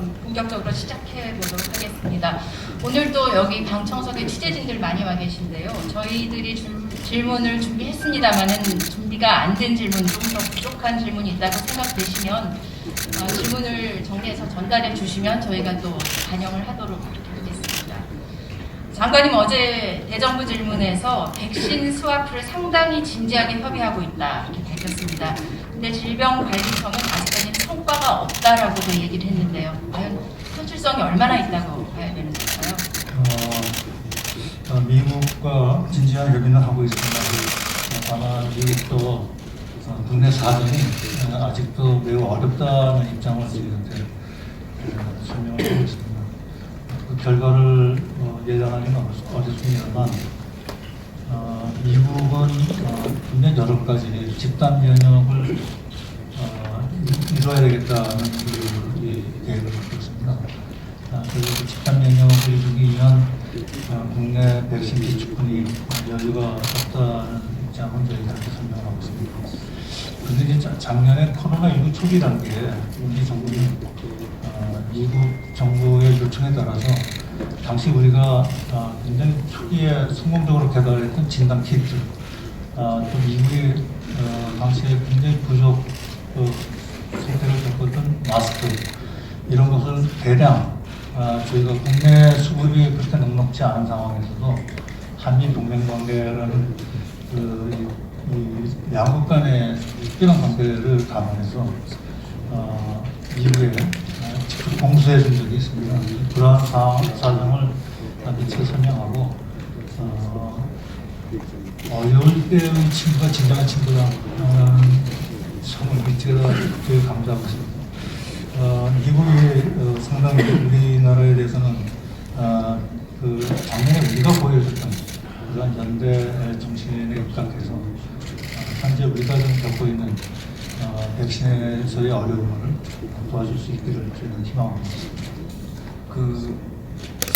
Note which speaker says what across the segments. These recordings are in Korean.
Speaker 1: 그럼 본격적으로 시작해 보도록 하겠습니다. 오늘도 여기 방청석에 취재진들 많이 와 계신데요. 저희들이 질문을 준비했습니다만은 준비가 안 된 질문, 좀 더 부족한 질문이 있다고 생각되시면 질문을 정리해서 전달해 주시면 저희가 또 반영을 하도록 하겠습니다. 장관님 어제 대정부 질문에서 백신 스와프를 상당히 진지하게 협의하고 있다 이렇게 밝혔습니다. 근데 질병관리청은 아직까지는 성과가 없다라고도 얘기를 했는데요. 과연 현실성이 얼마나 있다고 봐야 되는 걸까요?
Speaker 2: 미국과 진지한 협의는 하고 있습니다. 다만 미국도 국내 사정이 아직도 매우 어렵다는 입장을 저희한테 설명을 하고 있습니다. 그 결과를 예단하기는 어렵습니다만 미국은 분명 여러 가지 집단 면역을 이루어야 되겠다는 계획을 갖고 있습니다. 그리고 그 집단 면역을 이루기 위한 국내 백신 비축분이 여유가 없다는 입장은 저희들한테 설명하고 있습니다. 그런데 이제 작년에 코로나19 초기 단계에 우리 정부는 미국 정부의 요청에 따라서 당시 우리가 굉장히 초기에 성공적으로 개발했던 진단 키트, 또 미국이 당시에 굉장히 부족 상태를 겪었던 마스크 이런 것을 대량 저희가 국내 수급이 그렇게 넉넉지 않은 상황에서도 한미 동맹 관계라는 양국 간의 특별한 관계를 감안해서 미국에 직접 공수해 준 적이 있습니다. 그러한 사정을 미처 설명하고 어려울 때의 친구가 진정한 친구라는 성을 미처 되게 강조하고 있습니다. 미국이 상당히 우리나라에 대해서는 작년에 우리가 보여줬던 그런 연대 정신에 입각해서 현재 우리가 좀 겪고 있는 백신에서의 어려움을 도와줄 수 있기를 저는 희망합니다.
Speaker 3: 그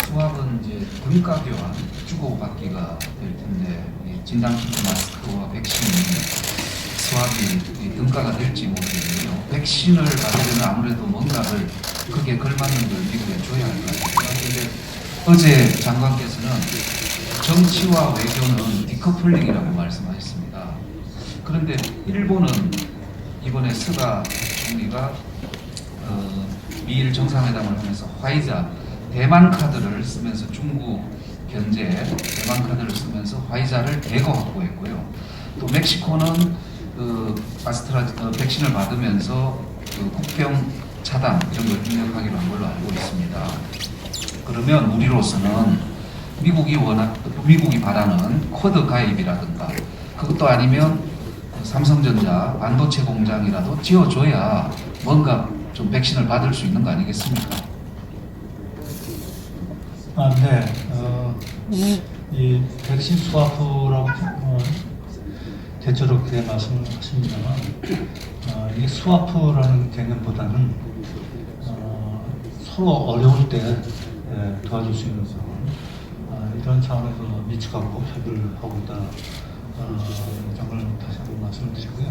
Speaker 3: 수학은 이제 등가 교환 주고받기가 될 텐데 진단키트 마스크와 백신이 수학이 등가가 될지 모르겠네요. 백신을 받으려면 아무래도 뭔가를 거기에 걸맞는 걸 미국에 줘야 할 것 같아요. 근데 어제 장관께서는 정치와 외교는 디커플링이라고 말씀하셨습니다. 그런데 일본은 이번에 스가 총리가 미일 정상회담을 하면서 화이자 대만 카드를 쓰면서 중국 견제 대만 카드를 쓰면서 화이자를 대거 확보했고요. 또 멕시코는 백신을 받으면서 국병 차단 이런 걸 입력하기로 한 걸로 알고 있습니다. 그러면 우리로서는 미국이 바라는 쿼드 가입이라든가 그것도 아니면 삼성전자 반도체 공장이라도 지어줘야 뭔가 좀 백신을 받을 수 있는 거 아니겠습니까?
Speaker 2: 네. 이 백신 스와프라고 대체롭게 말씀을 하십니다만 이게 스와프라는 개념보다는 서로 어려울 때 도와줄 수 있는 상황 이런 차원에서 미치하고 협의를 하고 있다 점을 다시 한번 말씀을 드리고요.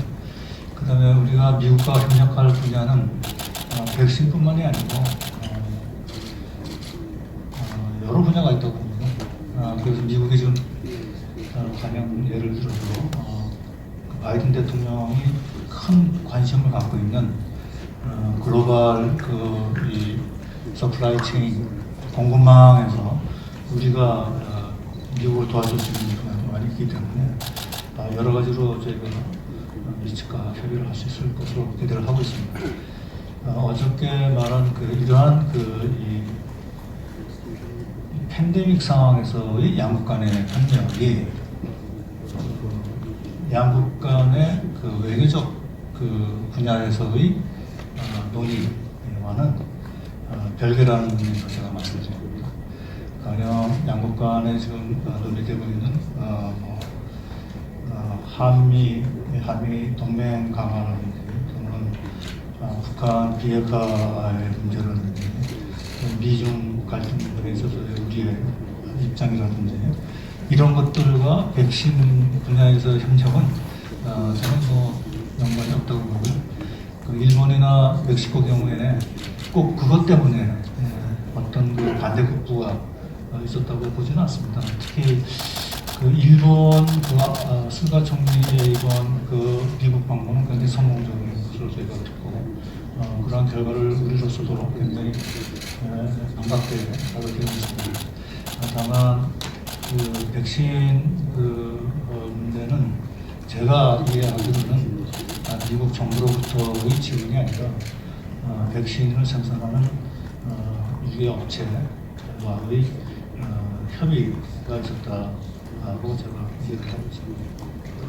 Speaker 2: 그 다음에 우리가 미국과 협력할 분야는 백신뿐만이 아니고 여러 분야가 있다고 봅니다. 그래서 미국이 지금 가령 예를 들어서 바이든 대통령이 큰 관심을 갖고 있는 글로벌 이 서플라이 체인 공급망에서 우리가 미국을 도와줄 수 있는 분야도 많이 있기 때문에 여러 가지로 저희가 미측과 협의를 할 수 있을 것으로 기대를 하고 있습니다. 어저께 말한 이러한 이 팬데믹 상황에서의 양국 간의 협력이 양국 간의 외교적 분야에서의 논의와는 별개라는 의미에서 제가 말씀드립니다. 가령 양국 간에 지금 논의되고 있는 한미 동맹 강화라든지 또는 북한 비핵화의 문제라든지 미중 갈등 부분에 있어서의 우리의 입장이라든지 이런 것들과 백신 분야에서 협력은 저는 연관이 없다고 보고요. 일본이나 멕시코 경우에 꼭 그것 때문에 어떤 그 반대 극부가 있었다고 보지는 않습니다. 특히 그 일본 스가 총리의 이번 그 미국 방문은 굉장히 성공적인 것으로 저희가 듣고 그러한 결과를 우리로서도 굉장히 반갑게 받아들이고 있습니다. 다만 그 백신 문제는 제가 이해하기로는 미국 정부로부터의 지원이 아니라 백신을 생산하는 유해 업체와의 협의가 있었다고 제가 이해를 하고 있습니다.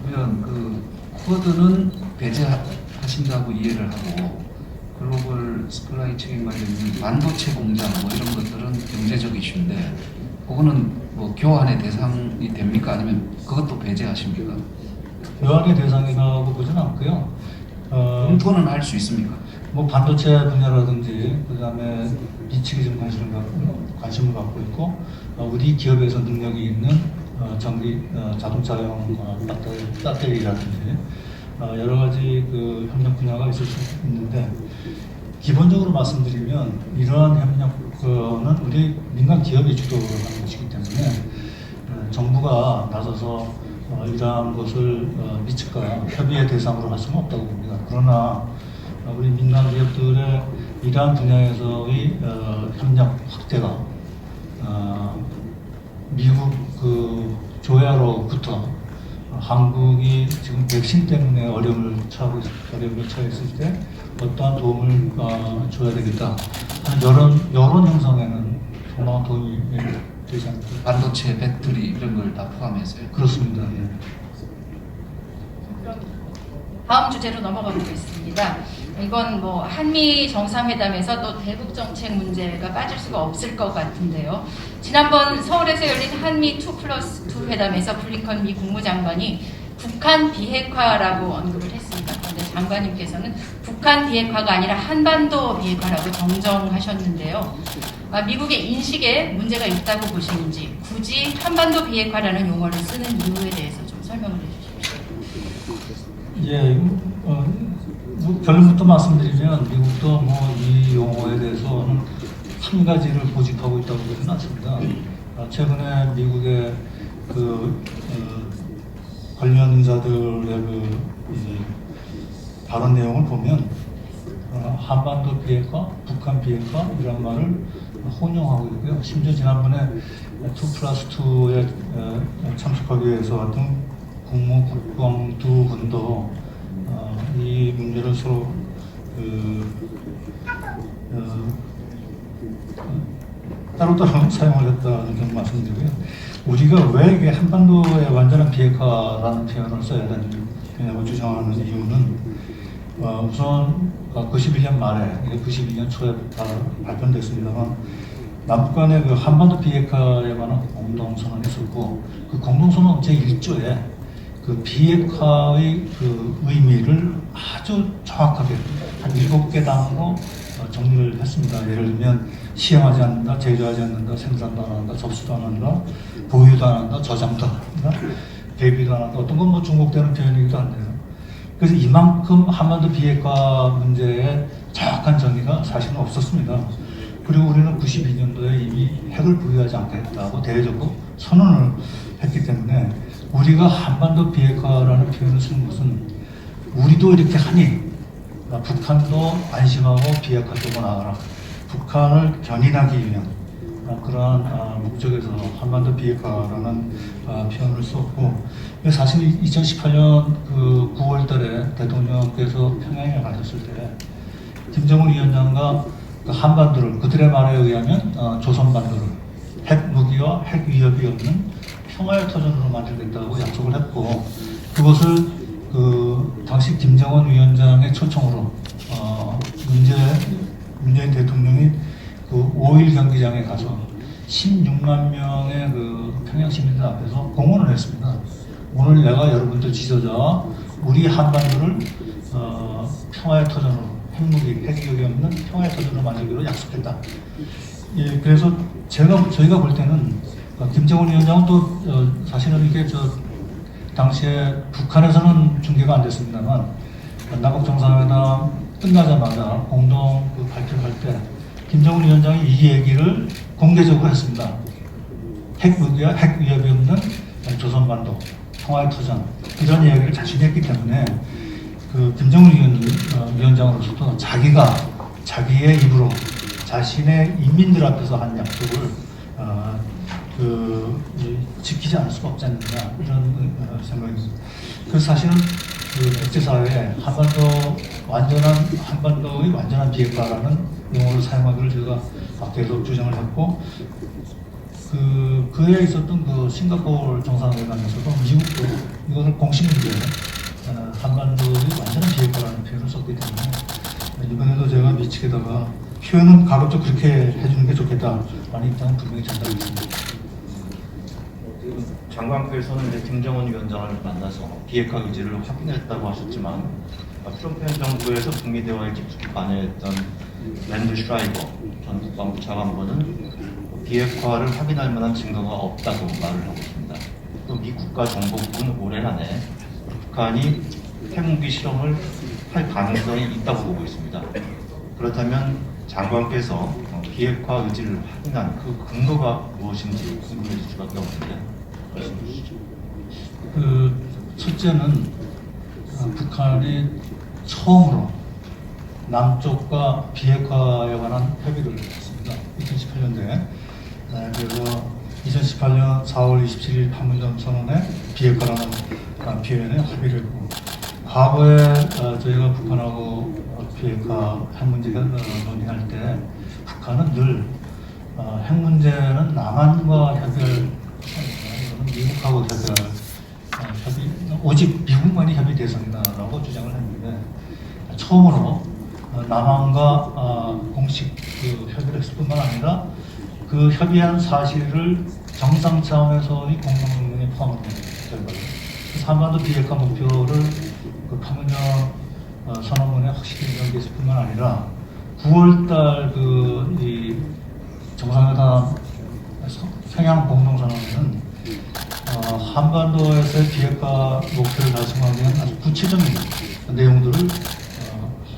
Speaker 3: 그러면 그 쿼드는 배제하신다고 이해를 하고 글로벌 스플라이 체인 관련된 반도체 공장 뭐 이런 것들은 경제적 이슈인데 그거는 뭐 교환의 대상이 됩니까? 아니면 그것도 배제하십니까?
Speaker 2: 교환의 대상이라고 보지는 않고요.
Speaker 3: 검토는 할 수 있습니까?
Speaker 2: 뭐 반도체 분야라든지 그다음에 미치게 좀 관심을 갖고 있고 우리 기업에서 능력이 있는 전기 자동차용 배터리라든지 여러 가지 그 협력 분야가 있을 수 있는데 기본적으로 말씀드리면 이러한 협력은 우리 민간 기업이 주도를 하는 것이기 때문에 정부가 나서서 이러한 것을 미측과 협의의 대상으로 할 수는 없다고 봅니다. 그러나 우리 민간 기업들의 이러한 분야에서의 협력 확대가 미국 그 조야로부터 한국이 지금 백신 때문에 어려움을 처해 있을 때 어떠한 도움을 줘야 되겠다 하는 여론 형성에는 상당한 도움이 되지 않을까.
Speaker 3: 반도체, 배터리 이런 걸 다 포함해서요.
Speaker 2: 그렇습니다. 예.
Speaker 1: 그럼 다음 주제로 넘어가 보겠습니다. 이건 뭐 한미 정상회담에서 또 대북 정책 문제가 빠질 수가 없을 것 같은데요. 지난번 서울에서 열린 한미 2+2 회담에서 블링컨 미 국무장관이 북한 비핵화라고 언급을 했습니다. 그런데 장관님께서는 북한 비핵화가 아니라 한반도 비핵화라고 정정하셨는데요. 미국의 인식에 문제가 있다고 보시는지 굳이 한반도 비핵화라는 용어를 쓰는 이유에 대해서 좀 설명을 해주십시오.
Speaker 2: 예, 결론부터 말씀드리면 미국도 뭐 이 용어에 대해서는 한 가지를 고집하고 있다고 보지는 않습니다. 최근에 미국의 관련 인사들의 발언 내용을 보면 한반도 비핵화, 북한 비핵화 이런 말을 혼용하고 있고요. 심지어 지난번에 2+2에 참석하기 위해서 왔던 국무 두 분도 이 문제를 서로 따로따로 사용을 했다는 점 말씀드리고요. 우리가 왜 이게 한반도의 완전한 비핵화라는 표현을 써야 되냐고 주장하는 이유는 우선 91년 말에, 92년 초에 발표됐습니다만 남북 간의 그 한반도 비핵화에 관한 공동선언이 있었고 그 공동선언 제1조에 그 비핵화의 그 의미를 아주 정확하게 한 7개 단어로 정리를 했습니다. 예를 들면 시행하지 않는다, 제조하지 않는다, 생산도 안 한다, 접수도 안 한다, 보유도 안 한다, 저장도 안 한다, 대비도 안 한다. 어떤 건 뭐 중복되는 표현이기도 한데요. 그래서 이만큼 한반도 비핵화 문제에 정확한 정의가 사실은 없었습니다. 그리고 우리는 92년도에 이미 핵을 보유하지 않겠다고 대외적으로 선언을 했기 때문에 우리가 한반도 비핵화라는 표현을 쓰는 것은 우리도 이렇게 하니 북한도 안심하고 비핵화 쪽으로 나가라. 북한을 견인하기 위한 그러한 목적에서 한반도 비핵화라는 표현을 썼고 사실 2018년 그 9월 달에 대통령께서 평양에 가셨을 때 김정은 위원장과 그 한반도를 그들의 말에 의하면 조선반도를 핵 무기와 핵 위협이 없는 평화의 터전으로 만들겠다고 약속을 했고 그것을 그 당시 김정은 위원장의 초청으로 문재인 대통령이 그 5일 경기장에 가서 16만 명의 그 평양 시민들 앞에서 공언을 했습니다. 오늘 내가 여러분들 지도자 우리 한반도를 평화의 터전으로 핵무기, 핵위협이 없는 평화의 터전으로 만들기로 약속했다. 예, 그래서 저희가 볼 때는 김정은 위원장은 또 사실은 이게 당시에 북한에서는 중계가 안 됐습니다만 남북 정상회담 끝나자마자 공동 발표를 할 때 김정은 위원장이 이 얘기를 공개적으로 했습니다. 핵 위협이 없는 조선반도, 평화의 터전 이런 이야기를 자신이 했기 때문에 그 김정은 위원장으로서도 자기가 자기의 입으로 자신의 인민들 앞에서 한 약속을 지키지 않을 수가 없지 않느냐 이런 생각입니다. 그 사실은 그 국제사회에 한반도의 완전한 비핵화라는 용어를 사용하기를 제가 계속 주장을 했고 그에 있었던 그 싱가포르 정상회담에서도 미국도 이것을 공식문제 한반도의 완전한 비핵화라는 표현을 썼기 때문에 이번에도 제가 미치게다가 표현은 가급적 그렇게 해주는 게 좋겠다라는 입장은 분명히 전달했습니다.
Speaker 4: 장관께서는 이제 김정은 위원장을 만나서 비핵화 의지를 확인했다고 하셨지만 트럼프 현 정부에서 북미 대화에 깊숙이 관여했던 랜드 슈라이버 전 국방부 차관보는 비핵화를 확인할 만한 증거가 없다고 말을 하고 있습니다. 또 미 국가정보국은 올해 안에 북한이 핵무기 실험을 할 가능성이 있다고 보고 있습니다. 그렇다면 장관께서 비핵화 의지를 확인한 그 근거가 무엇인지 궁금해질 수밖에 없는데 말씀해 주시죠.
Speaker 2: 첫째는 북한이 처음으로 남쪽과 비핵화에 관한 협의를 했습니다. 2018년도에. 그래서 2018년 4월 27일 판문점 선언에 비핵화라는 표현에 합의를 했고 과거에 저희가 북한하고 비핵화 핵 문제가 논의할 때 북한은 늘 핵 문제는 남한과 협의할 미국하고 오직 미국만이 협의 대상이다라고 주장을 했는데 처음으로 남한과 공식 협의를 했을 뿐만 아니라 그 협의한 사실을 정상 차원에서의 공동명령에 포함된 결과로 한반도 비핵화 목표를 그 판문점 선언문에 확실히 연기했을 뿐만 아니라 9월달 이 정상회담 평양 공동선언에는 한반도에서의 비핵화 목표를 달성하기 위한 아주 구체적인 내용들을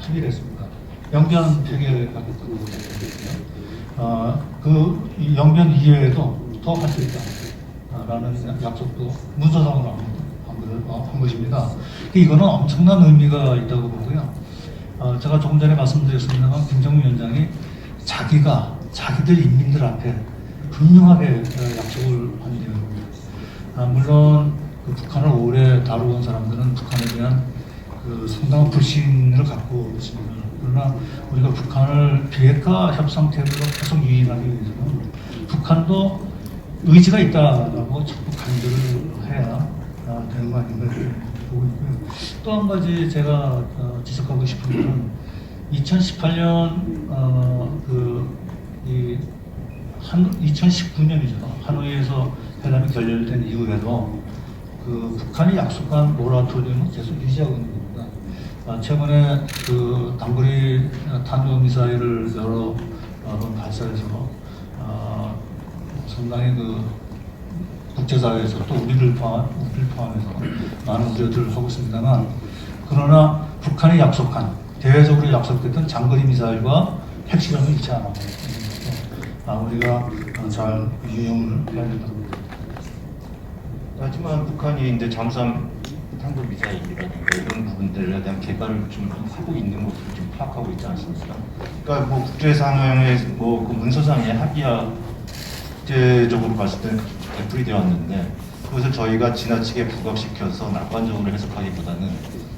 Speaker 2: 합의를 했습니다. 영변 폐기하겠다고 했고요. 그 영변 이외에도 더 할 수 있다라는 약속도 문서상으로 한 것입니다. 이거는 엄청난 의미가 있다고 보고요. 제가 조금 전에 말씀드렸습니다만 김정은 위원장이 자기들 인민들 앞에 분명하게 약속을 한 내용입니다. 물론 그 북한을 오래 다루어온 사람들은 북한에 대한 그 상당한 불신을 갖고 있습니다. 그러나 우리가 북한을 비핵화 협상 테이블로 계속 유인하기 위해서는 북한도 의지가 있다라고 자꾸 강조를 해야 되는 거 아닌가 보고 있고요. 또 한 가지 제가 지적하고 싶은 것은 2018년 2019년이죠. 하노이에서 회담이 결렬된 이후에도 그 북한이 약속한 모라토리움을 계속 유지하고 있는 겁니다. 최근에 그 단거리 탄도미사일을 여러 번 발사해서 상당히 그 국제사회에서 또 우리를 포함해서 많은 우려들을 하고 있습니다만 그러나 북한이 대외적으로 약속했던 장거리 미사일과 핵실험을 잃지 않았고 우리가 잘 유용을 해야 된다고 봅니다.
Speaker 4: 하지만 북한이 이제 잠수함 탄도 미사일이라든가 이런 부분들에 대한 개발을 좀 하고 있는 것으로 좀 파악하고 있지 않습니까? 그러니까 뭐 국제상의 그 문서상의 합의야 국제적으로 봤을 때 애플이 되었는데 그것을 저희가 지나치게 부각시켜서 낙관적으로 해석하기보다는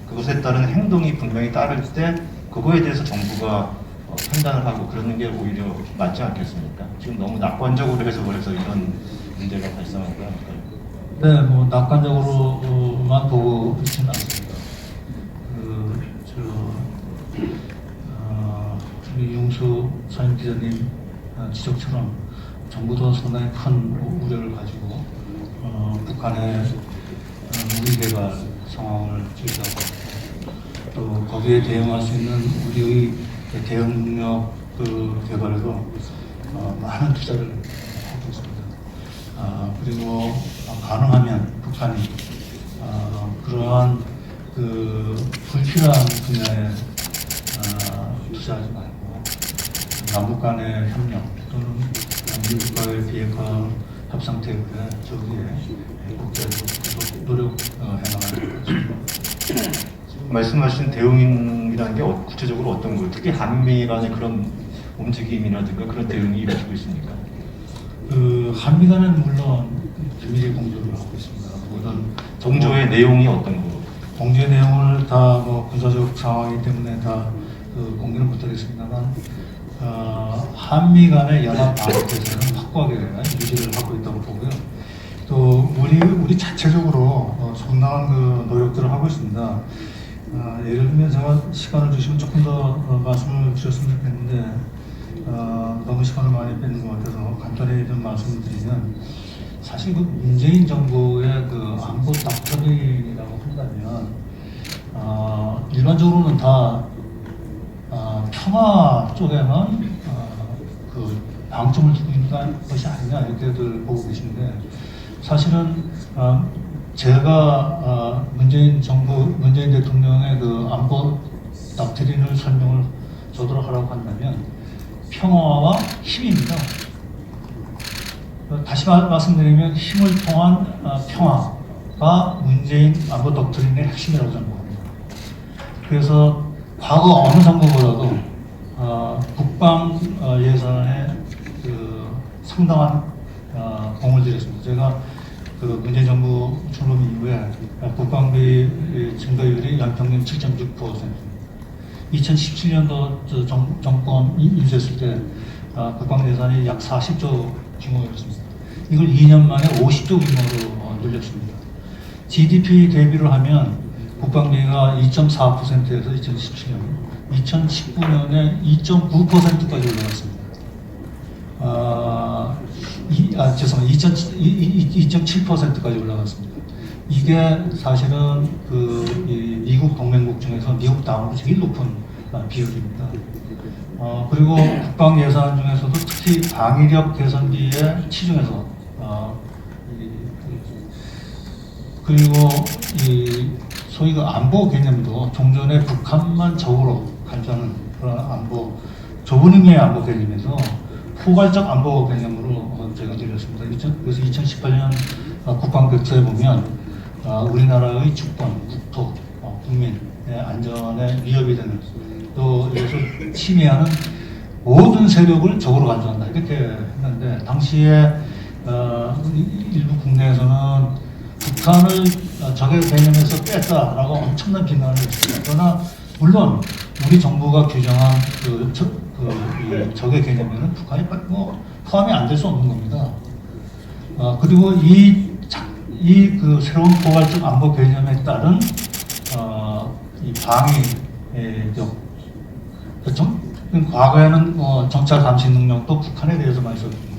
Speaker 4: 그것에 따른 행동이 분명히 따를 때 그거에 대해서 정부가 판단을 하고 그러는 게 오히려 맞지 않겠습니까? 지금 너무 낙관적으로 해석을 해서 이런 문제가 발생한 거 아닐까요?
Speaker 2: 네, 뭐 낙관적으로만 보고 있지는 않습니다. 우리 용수 사임 기자님 지적처럼 정부도 상당히 큰 우려를 가지고 북한의 무기 개발 상황을 제기하고 또 거기에 대응할 수 있는 우리의 대응 능력 개발에도 많은 투자를 하고 있습니다. 그리고 가능하면 북한이 그러한 불필요한 분야에 투자하지 말고 남북 간의 협력 또는 미국과의 비핵화 협상 테이블에 저기에 국제적으로 계속 노력해 나가는 것입니다.
Speaker 4: 말씀하신 대응이라는 게 구체적으로 어떤 거예요? 특히 한미 간의 그런 움직임이라든가 그런 대응이 이루어지고 있습니까?
Speaker 2: 그 한미 간은 물론 비밀 공조를 하고 있습니다. 모든
Speaker 4: 정조의 내용이 어떤 거?
Speaker 2: 공조의 내용을 다 뭐 군사적 상황이기 때문에 다 공개는 못하겠습니다만 한미 간의 연합 방어에서는 확고하게 유지를 하고 있다고 보고요. 또 우리 자체적으로 상당한 그 노력들을 하고 있습니다. 예를 들면 제가 시간을 주시면 조금 더 말씀을 드렸으면 좋겠는데 너무 시간을 많이 뺏는 것 같아서 간단히 좀 말씀을 드리면 사실 그 문재인 정부의 그 안보 닥터린이라고 한다면 일반적으로는 다 평화 쪽에만 그 방점을 두고 있는 것이 아니냐 이렇게들 보고 계신데 사실은 제가 문재인 대통령의 그 안보 닥트린을 설명을 저도록 하라고 한다면 평화와 힘입니다. 다시 말씀드리면 힘을 통한 평화가 문재인 안보 닥트린의 핵심이라고 생각합니다. 그래서 과거 어느 정부보다도 국방 예산에 그 상당한 공을 들였습니다. 제가 그 문재인 정부 출범 이후에 국방비 증가율이 연평균 7.6%입니다. 2017년도 정권 인수했을 때 국방 예산이 약 40조 규모였습니다. 이걸 2년 만에 50조 규모로 늘렸습니다. GDP 대비를 하면 국방비가 2.4%에서 2017년, 2019년에 2.9%까지 올라갔습니다. 죄송합니다. 2.7%까지 올라갔습니다. 이게 사실은 그 미국 동맹국 중에서 미국 다음으로 제일 높은 비율입니다. 그리고 국방 예산 중에서도 특히 방위력 개선비에 치중해서 그리고 소위 그 안보 개념도 종전에 북한만 적으로 간주하는 그런 안보, 좁은 의미의 안보 개념에서 포괄적 안보 개념으로 제가 드렸습니다. 그래서 2018년 국방백서에 보면 우리나라의 주권, 국토, 국민의 안전에 위협이 되는 또 이것을 침해하는 모든 세력을 적으로 간주한다 이렇게 했는데 당시에 일부 국내에서는 북한을 적의 개념에서 뺐다라고 엄청난 비난을 했습니다. 그러나 물론 우리 정부가 규정한 이 적의 개념에는 북한이 포함이 안 될 수 없는 겁니다. 그리고 이 그 새로운 포괄적 안보 개념에 따른 이 방위적 과거에는 정찰 감시 능력도 북한에 대해서 많이 썼습니다.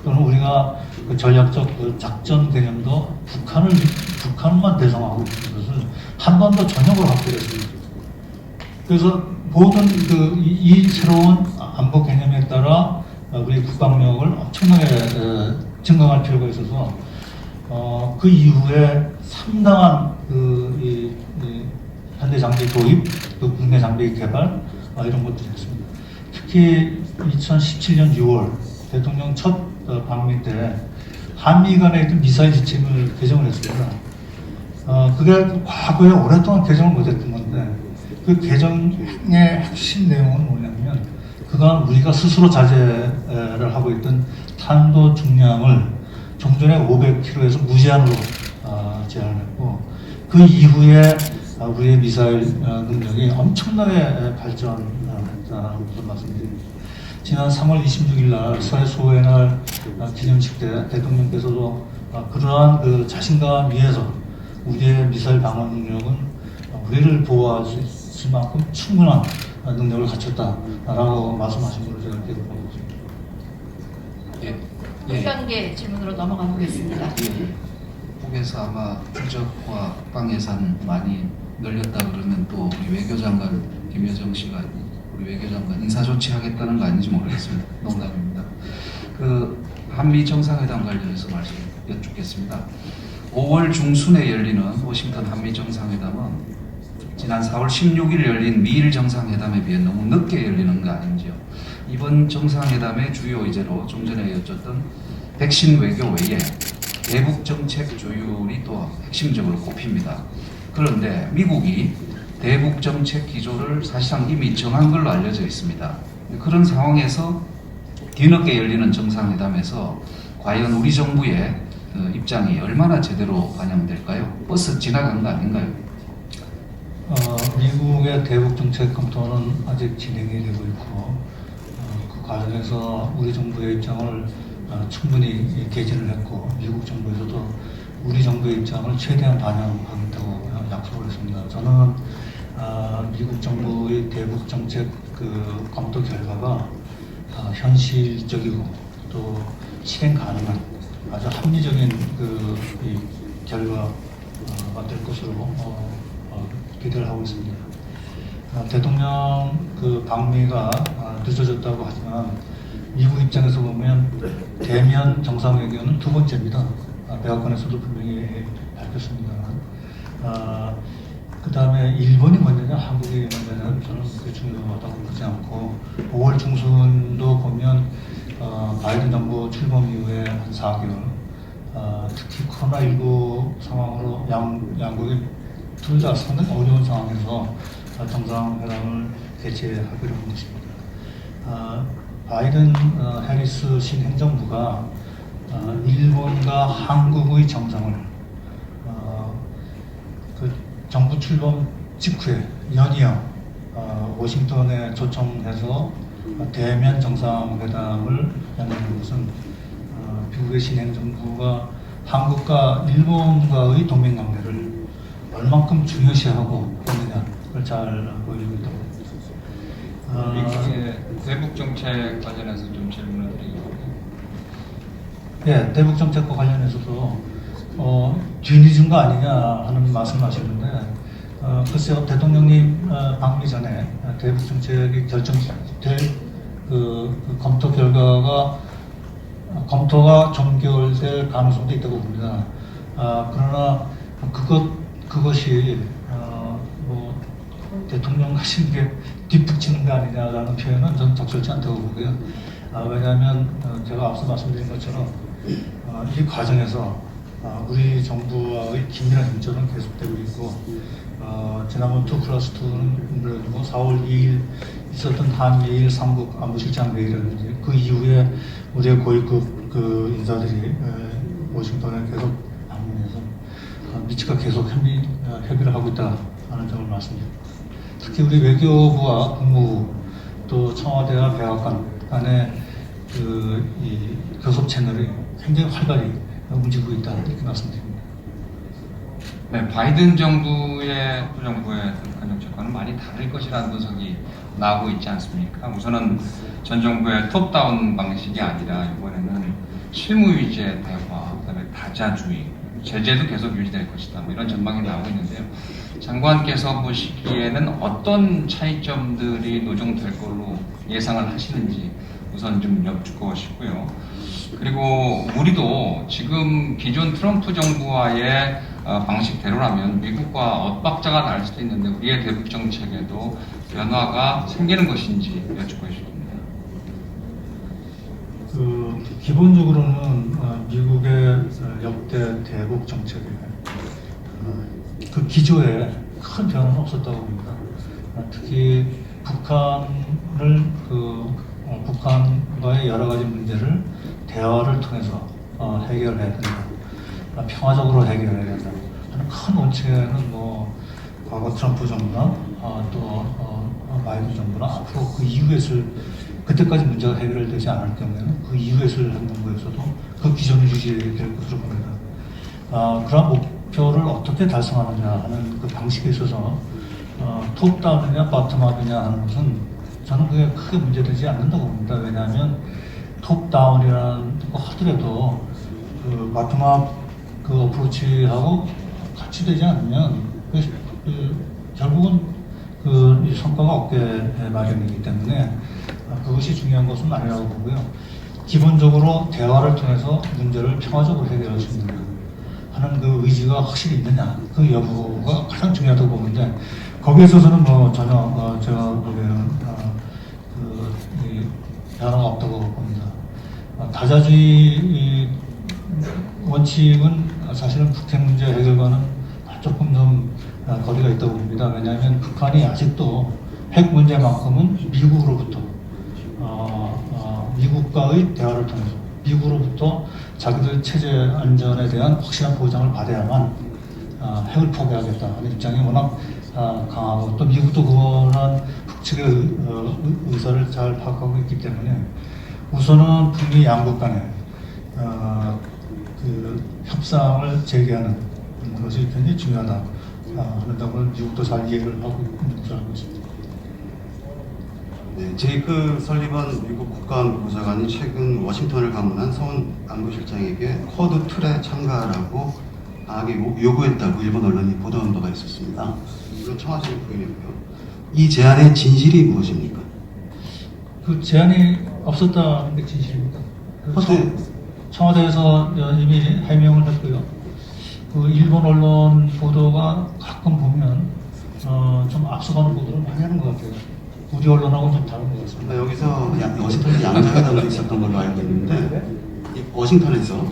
Speaker 2: 또는 우리가 그 전략적 그 작전 개념도 북한만 대상화하고 있는 것을 한 번 더 전역으로 확대했습니다. 그래서 모든 이 새로운 안보 개념에 따라 우리 국방력을 엄청나게 증강할 필요가 있어서 그 이후에 상당한 이 현대 장비 도입, 또 국내 장비 개발 이런 것들이 있습니다. 특히 2017년 6월 대통령 첫 방미 때 한미 간에 있던 미사일 지침을 개정을 했습니다. 그게 과거에 오랫동안 개정을 못했던 건데 그 개정의 핵심 내용은 뭐냐면 그간 우리가 스스로 자제를 하고 있던 탄도 중량을 종전에 500km에서 무제한으로 제한했고 그 이후에 우리의 미사일 능력이 엄청나게 발전했다는 것을 말씀드립니다. 지난 3월 26일 날 서해 소회 날 기념식 때 대통령께서도 그러한 그 자신감 위에서 우리의 미사일 방어 능력은 우리를 보호할 수 있을 만큼 충분한 능력을 갖췄다라고 말씀하신 걸로 제가 기억하고 있습니다.
Speaker 1: 한 단계 질문으로 넘어가 보겠습니다.
Speaker 3: 북에서 아마 국적과 국방 예산 많이 늘렸다 그러면 또 우리 외교장관 김여정 씨가 우리 외교장관 인사조치 하겠다는 거 아닌지 모르겠습니다. 농담입니다. 그 한미 정상회담 관련해서 말씀 여쭙겠습니다. 5월 중순에 열리는 워싱턴 한미 정상회담은 지난 4월 16일 열린 미일 정상회담에 비해 너무 늦게 열리는 거 아닌지요. 이번 정상회담의 주요 의제로 좀 전에 여쭸던 백신 외교 외에 대북 정책 조율이 또 핵심적으로 꼽힙니다. 그런데 미국이 대북 정책 기조를 사실상 이미 정한 걸로 알려져 있습니다. 그런 상황에서 뒤늦게 열리는 정상회담에서 과연 우리 정부의 입장이 얼마나 제대로 반영될까요? 버스 지나간 거 아닌가요?
Speaker 2: 미국의 대북 정책 검토는 아직 진행이 되고 있고 그 과정에서 우리 정부의 입장을 충분히 개진을 했고 미국 정부에서도 우리 정부의 입장을 최대한 반영하겠다고 약속을 했습니다. 저는 미국 정부의 대북 정책 그 검토 결과가 현실적이고 또 실행 가능한 아주 합리적인 이 결과가 될 것으로 기대를 하고 있습니다. 대통령 그 방미가 늦어졌다고 하지만 미국 입장에서 보면 대면 정상회견은 두 번째입니다. 백악관에서도 분명히 밝혔습니다. 그 다음에 일본이 먼저냐 한국이 먼저냐 저는 그게 중요하다고 보지 않고 5월 중순도 보면 바이든 정부 출범 이후에 한 4개월 특히 코로나19 상황으로 양국이 둘 다 상당히 어려운 상황에서 정상회담을 개최하기로 한 것입니다. 바이든 해리스 신행정부가 일본과 한국의 정상을 그 정부 출범 직후에 연이어 워싱턴에 초청해서 대면 정상회담을 열는 것은 미국의 신행정부가 한국과 일본과의 동맹관계를 얼만큼 중요시하고 있느냐를 잘 보여주고 있다고 봅니다.
Speaker 5: 미국의 대북 정책 관련해서 좀 질문을 드리겠습니다.
Speaker 2: 예, 대북 정책과 관련해서도 뒤늦은 거 아니냐 하는 말씀하시는데 글쎄요 대통령님 방미 전에 대북 정책이 결정될 그 검토 결과가 검토가 종결될 가능성도 있다고 봅니다. 그러나 그것이 뭐 대통령 하신 게 뒷북치는 거 아니냐라는 표현은 저는 적절치 않다고 보고요. 왜냐하면 제가 앞서 말씀드린 것처럼 이 과정에서 우리 정부와의 긴밀한 협조는 계속되고 있고 지난번 2+2는 물론이고 4월 2일 있었던 한미일 3국 안보실장 회의라든지 그 이후에 우리의 고위급 그 인사들이 워싱턴에 계속 방문해서 미치가 계속 협의를 하고 있다는 점을 말씀드립니다. 특히 우리 외교부와 국무부 또 청와대와 백악관 간의 이 교섭 채널이 굉장히 활발히 움직이고 있다 이렇게 말씀드립니다.
Speaker 5: 네, 바이든 정부의 그 정부의 북한 정책과는 많이 다를 것이라는 분석이 나오고 있지 않습니까? 우선은 전 정부의 톱다운 방식이 아니라 이번에는 실무 위주의 대화, 그다음에 다자주의, 제재도 계속 유지될 것이다. 뭐 이런 전망이 나오고 있는데요. 장관께서 보시기에는 어떤 차이점들이 노정될 걸로 예상을 하시는지 우선 좀 여쭙고 싶고요. 그리고 우리도 지금 기존 트럼프 정부와의 방식대로라면 미국과 엇박자가 날 수도 있는데 우리의 대북 정책에도 변화가 생기는 것인지 여쭙고 싶습니다.
Speaker 2: 기본적으로는 미국의 역대 대북 정책에 그 기조에 큰 변화는 없었다고 봅니다. 특히 북한과의 여러 가지 문제를 대화를 통해서 해결해야 된다. 평화적으로 해결해야 된다. 하는 큰 원칙에는 뭐 과거 트럼프 정부나 또 바이든 정부나 앞으로 그 이후에 그때까지 문제가 해결되지 않을 경우에는 그 이후에 쓸 행정부에서도 그 기존을 유지될 것으로 봅니다. 그런 목표를 어떻게 달성하느냐 하는 그 방식에 있어서 톱다운이냐 바텀업이냐 하는 것은 저는 그게 크게 문제되지 않는다고 봅니다. 왜냐하면 톱다운이라는 거 하더라도 그 바텀업 그 어프로치하고 같이 되지 않으면 결국은 이 성과가 없게 마련이기 때문에 그것이 중요한 것은 아니라고 보고요. 기본적으로 대화를 통해서 문제를 평화적으로 해결할 수 있느냐 하는 그 의지가 확실히 있느냐 그 여부가 가장 중요하다고 보는데 거기에 있어서는 뭐 전혀 제가 보기에는 이 변화가 없다고 봅니다. 다자주의 이 원칙은 사실은 북핵 문제 해결과는 조금 좀 거리가 있다고 봅니다. 왜냐하면 북한이 아직도 핵 문제만큼은 미국으로부터 미국과의 대화를 통해서 미국으로부터 자기들 체제 안전에 대한 확실한 보장을 받아야만 핵을 포기하겠다 하는 입장이 워낙 강하고 또 미국도 그런 북측의 의사를 잘 파악하고 있기 때문에 우선은 북미 양국 간에 그 협상을 재개하는 것이 굉장히 중요하다 하는 점을 미국도 잘 이해를 하고 있는 줄 알고 있습니다.
Speaker 6: 네, 제이크 설리번 미국 국가안보보좌관이 최근 워싱턴을 방문한 서훈 안보실장에게 쿼드 틀에 참가하라고 강하게 요구했다고 일본 언론이 보도한 바가 있었습니다. 물론 청와대는 부인했고요. 이 제안의 진실이 무엇입니까?
Speaker 2: 그 제안이 없었다는 게 진실입니다. 청와대에서 이미 해명을 했고요. 그 일본 언론 보도가 가끔 보면 좀 앞서가는 보도를 많이 하는 것 같아요. 우리 언론하고는 좀 다른 것 같습니다.
Speaker 6: 여기서 워싱턴에서 양자회담도 있었던 걸로 알고 있는데 워싱턴에서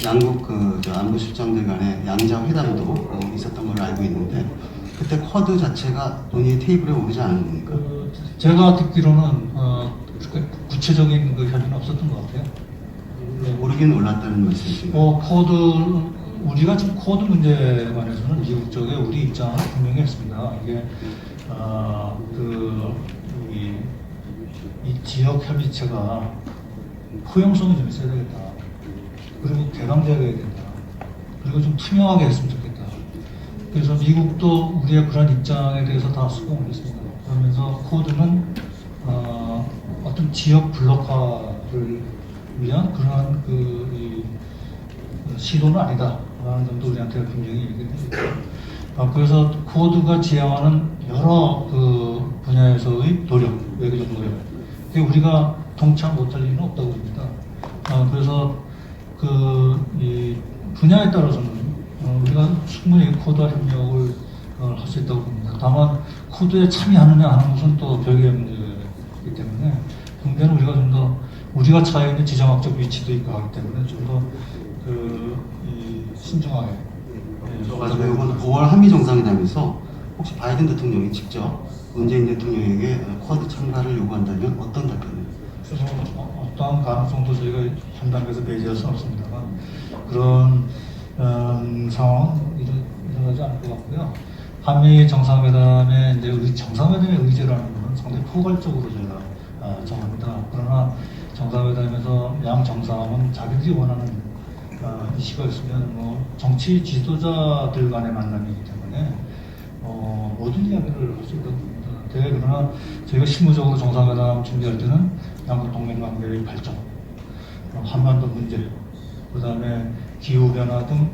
Speaker 6: 양국 안보실장들 간의 양자회담도 있었던 걸로 알고 있는데 그때 쿼드 자체가 논의 테이블에 오르지 않은 겁니까?
Speaker 2: 제가 듣기로는 구체적인 그 협의는 없었던 것 같아요.
Speaker 6: 오르긴 올랐다는 말씀이신가요?
Speaker 2: 우리가 지금 코드 문제에 관해서는 미국 쪽에 우리 입장을 분명히 했습니다. 이게 이 지역 협의체가 포용성이 좀 있어야 되겠다. 그리고 개방되어야 된다. 그리고 좀 투명하게 했으면 좋겠다. 그래서 미국도 우리의 그런 입장에 대해서 다 수긍을 했습니다. 그러면서 코드는 어떤 지역 블록화를 위한 그러한 시도는 아니다라는 점도 우리한테 분명히 얘기했습니다. 그래서 코드가 지향하는 여러 분야에서의 노력, 외교적 노력, 우리가 동참 못할 리는 없다고 봅니다. 그래서 이 분야에 따라서는 우리가 충분히 코드와 협력을 할 수 있다고 봅니다. 다만 코드에 참여하느냐 하는 것은 또 별개의 문제이기 때문에 그때는 우리가 좀 더 우리가 처해 있는 지정학적 위치도 있고 하기 때문에 좀 더 신중하게.
Speaker 6: 맞아요. 이번 5월 한미 정상회담에서 혹시 바이든 대통령이 직접 문재인 대통령에게 쿼드 참가를 요구한다면 어떤 답변을?
Speaker 2: 그래서 어떠한 가능성도 저희가 현 단계에서 배제할 수는 없습니다만 그런 상황은 일어나지 않을 것 같고요. 한미 정상회담의 정상회담의 의제라는 것은 상당히 포괄적으로 저희가 정합니다. 그러나 정상회담에서 양 정상은 자기들이 원하는 이슈가 있으면 정치 지도자들 간의 만남이기 때문에 모든 이야기를 할 수 있다고 봅니다. 그러나 저희가 실무적으로 정상회담 준비할 때는 양국 동맹관계의 발전, 한반도 문제, 그 다음에 기후변화 등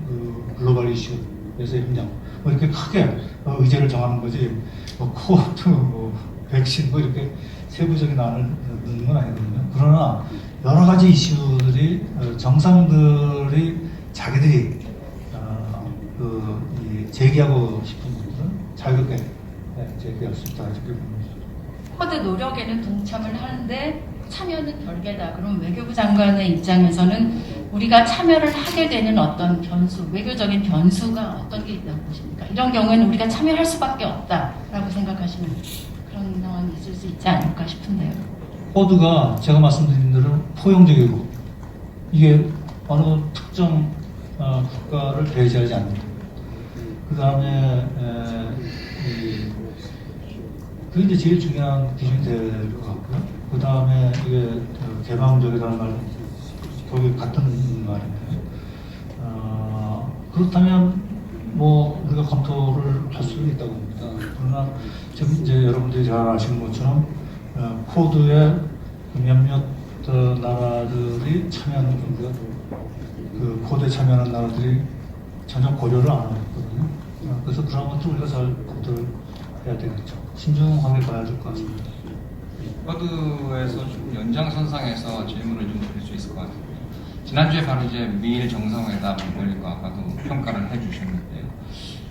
Speaker 2: 글로벌 이슈에서의 협력, 이렇게 크게 의제를 정하는 거지, 코드, 백신, 이렇게 세부적인 안을 넣는 건 아니거든요. 그러나 여러 가지 이슈들이 정상들이 자기들이 제기하고 싶은 것들은 자유롭게 제기할 수 있다 이렇게 봅니다.
Speaker 1: 쿼드 노력에는 동참을 하는데 참여는 별개다. 그럼 외교부 장관의 입장에서는 우리가 참여를 하게 되는 어떤 변수, 외교적인 변수가 어떤 게 있다고 보십니까? 이런 경우에는 우리가 참여할 수밖에 없다라고 생각하시는 그런 상황이 있을 수 있지 않을까 싶은데요.
Speaker 2: 코드가 제가 말씀드린 대로 포용적이고 이게 어느 특정 국가를 배제하지 않는다. 그 다음에 그게 이제 제일 중요한 기준이 될 것 같고요. 그 다음에 이게 개방적이라는 말, 거기 같은 말인데, 그렇다면 우리가 검토를 할 수 있다고 봅니다. 그러나 지금 이제 여러분들이 잘 아시는 것처럼 코드에 몇몇 나라들이 참여하는 우리가 그 코드에 참여하는 나라들이 전혀 고려를 안 하고 있거든요. 그래서 그런 것들 우리가 잘 검토를 해야 되겠죠. 신중하게 봐야 될 것 같습니다.
Speaker 5: 쿼드에서 좀 연장선상에서 질문을 좀 드릴 수 있을 것 같아요. 지난주에 바로 이제 미일 정상회담을 아까도 평가를 해주셨는데요.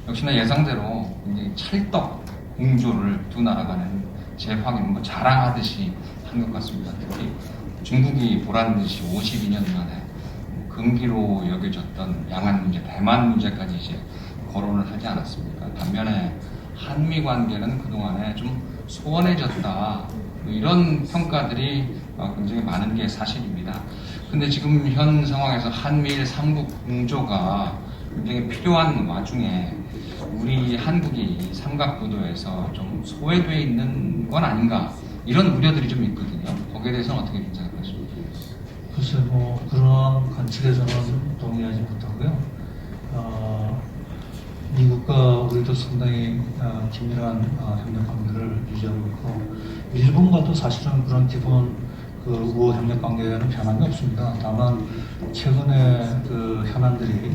Speaker 5: 역시나 예상대로 굉장히 찰떡 공조를 두 나라 간의 재확인, 뭐 자랑하듯이 한 것 같습니다. 특히 중국이 보란 듯이 52년 만에 금기로 여겨졌던 양안 문제, 대만 문제까지 이제 거론을 하지 않았습니까? 반면에 한미 관계는 그동안에 좀 소원해졌다. 뭐 이런 평가들이 굉장히 많은 게 사실입니다. 근데 지금 현 상황에서 한미일 삼국 공조가 굉장히 필요한 와중에 우리 한국이 삼각구도에서 좀 소외되어 있는 건 아닌가 이런 우려들이 좀 있거든요. 거기에 대해서는 어떻게 생각하십니까?
Speaker 2: 글쎄 뭐 그런 관측에서는 동의하지 못하고요. 미국과 우리도 상당히 긴밀한 협력 관계를 유지하고 있고 일본과도 사실은 그런 기본 그 우호 협력 관계에는 변함이 없습니다. 다만 최근에 그 현안들이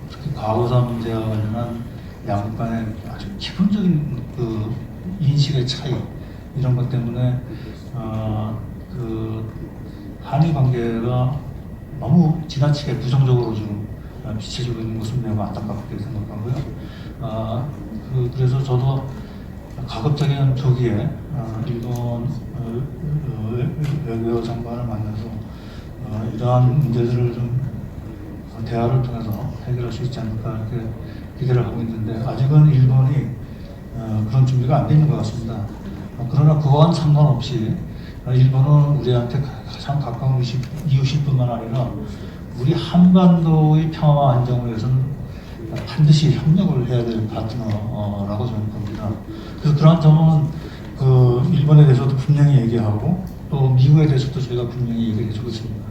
Speaker 2: 특히 과거사 문제와 관련한 양국 간의 아주 기본적인 그 인식의 차이 이런 것 때문에 그 한일 관계가 너무 지나치게 부정적으로 좀 비춰지고 있는 것은 매우 안타깝게 생각하고요. 그래서 저도 가급적인 조기에 일본 외교 장관을 만나서 이러한 문제들을 좀 대화를 통해서 해결할 수 있지 않을까 이렇게 기대를 하고 있는데 아직은 일본이 그런 준비가 안 돼 있는 것 같습니다. 그러나 그와는 상관없이 일본은 우리한테 가장 가까운 이웃일 뿐만 아니라 우리 한반도의 평화와 안정을 위해서는 반드시 협력을 해야 될 파트너라고 저는 봅니다. 그래서 그런 점은 그 일본에 대해서도 분명히 얘기하고 또 미국에 대해서도 저희가 분명히 얘기해 주고 있습니다.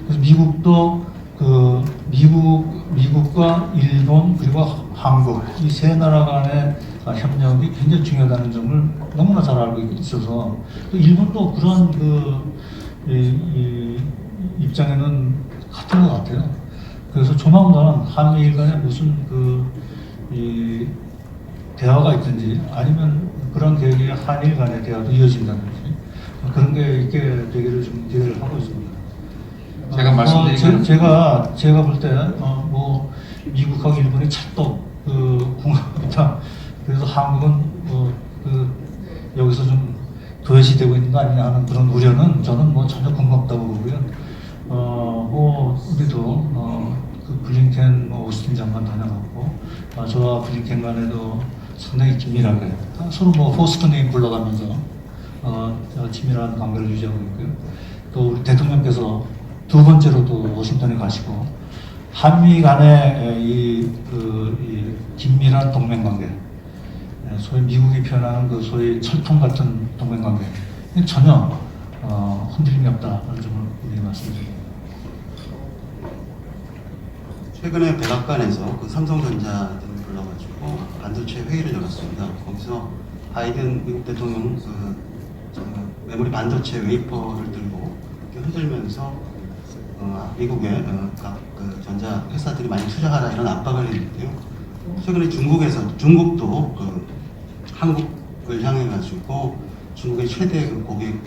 Speaker 2: 그래서 미국도 그 미국과 일본 그리고 한국 이 세 나라 간의 협력이 굉장히 중요하다는 점을 너무나 잘 알고 있어서 일본도 그런 이 입장에는 같은 것 같아요. 그래서 조만간 한미일 간에 무슨 이 대화가 있든지 아니면 그런 계획이 한일 간의 대화도 이어진다든지 그런 게 있게 되기를 좀 기대를 하고 있습니다.
Speaker 5: 제가 말씀드린
Speaker 2: 제가 볼 때 뭐 미국하고 일본이 찰떡 궁합이다. 그래서 한국은 여기서 좀 도외시되고 있는 거 아니냐 하는 그런 우려는 저는 뭐 전혀 근거 없다고 보고요. 뭐 우리도 그 블링켄 오스틴 장관 다녀갔고 저와 블링켄 간에도 상당히 긴밀하게 서로 뭐 호스트네임 불러가면서 친밀한 관계를 유지하고 있고요. 또 우리 대통령께서 두 번째로 또 워싱턴에 가시고 한미 간의 이 긴밀한 동맹 관계, 소위 미국이 표현하는 그 소위 철통 같은 동맹 관계 전혀 흔들림이 없다는 점을 우리 말씀드립니다.
Speaker 6: 최근에 백악관에서 그 삼성전자들을 불러가지고 반도체 회의를 열었습니다. 거기서 바이든 미국 대통령 메모리 반도체 웨이퍼를 들고 이렇게 흔들면서 미국의 각 전자 회사들이 많이 투자하라 이런 압박을 했는데요. 최근에 중국도 한국을 향해 가지고 중국의 최대 고객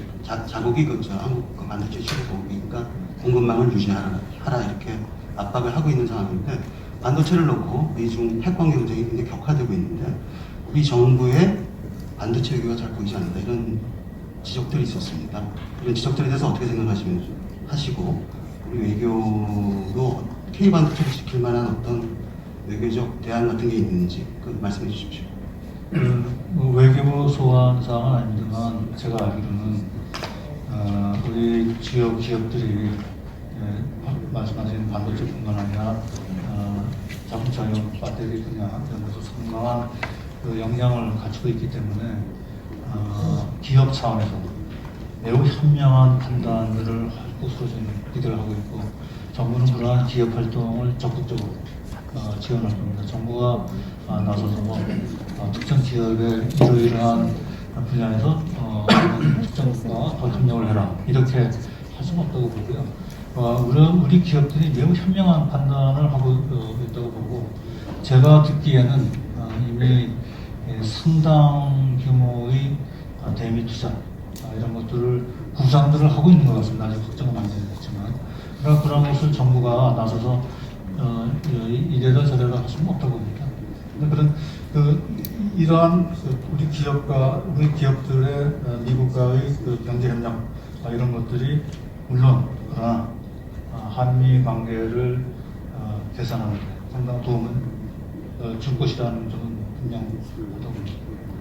Speaker 6: 자국이 한국 반도체 최대 고객이니까 공급망을 유지하라 이렇게 압박을 하고 있는 상황인데 반도체를 놓고 미중 패권 경쟁이 굉장히 격화되고 있는데 우리 정부의 반도체 외교가 잘 보이지 않는다 이런 지적들이 있었습니다. 이런 지적들에 대해서 어떻게 하시고 우리 외교도 K 반도체를 지킬 만한 어떤 외교적 대안 같은 게 있는지 말씀해 주십시오.
Speaker 2: 외교부 소환 사항은 아닙니다만 제가 알기로는 우리 주요 기업들이 말씀하신 반도체뿐만 아니라 자동차용 배터리 분야 이런 데서 상당한 역량을 갖추고 있기 때문에 기업 차원에서 매우 현명한 판단들을 할 것으로 저는 기대를 하고 있고 정부는 그러한 기업 활동을 적극적으로 지원할 겁니다. 정부가 나서서 특정 기업의 이러이러한 분야에서 특정과 더 협력을 해라 이렇게 할 수는 없다고 보고요. 우리 기업들이 매우 현명한 판단을 하고 있다고 보고 제가 듣기에는 이미 상당 규모의 대미 투자 이런 것들을 구상들을 하고 있는 것 같습니다. 아직 확정은 안 되겠지만 그런 것을 정부가 나서서 이래라 저래라 할 수는 없다고 봅니다. 그런 이러한 우리 기업과 우리 기업들의 미국과의 경제 협력 이런 것들이 물론 그러나 한미 관계를 개선하는 데 상당한 도움을 줄 것이라는 점은 분명하다고 봅니다.